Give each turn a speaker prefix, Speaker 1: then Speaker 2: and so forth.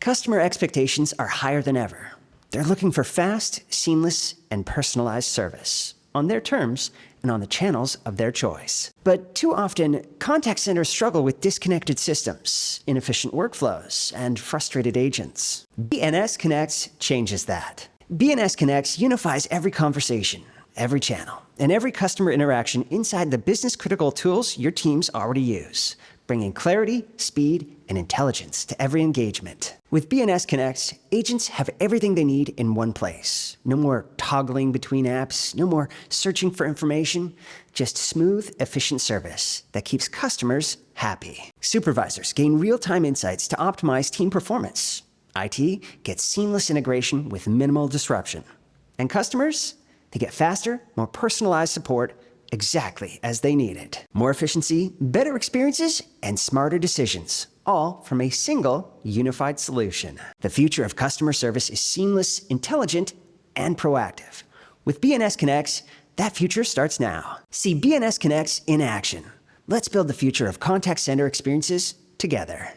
Speaker 1: Customer expectations are higher than ever. They're looking for fast, seamless, and personalized service on their terms and on the channels of their choice. But too often, contact centers struggle with disconnected systems, inefficient workflows, and frustrated agents. BNS Connects changes that. BNS Connects unifies every conversation, every channel, and every customer interaction inside the business-critical tools your teams already use, bringing clarity, speed, and intelligence to every engagement. With BNS Connects, agents have everything they need in one place. No more toggling between apps, no more searching for information, just smooth, efficient service that keeps customers happy. Supervisors gain real-time insights to optimize team performance. IT gets seamless integration with minimal disruption. And customers, they get faster, more personalized support exactly as they need it. More efficiency, better experiences, and smarter decisions, all from a single unified solution. The future of customer service is seamless, intelligent, and proactive. With BNS Connects, that future starts now. See BNS Connects in action. Let's build the future of contact center experiences together.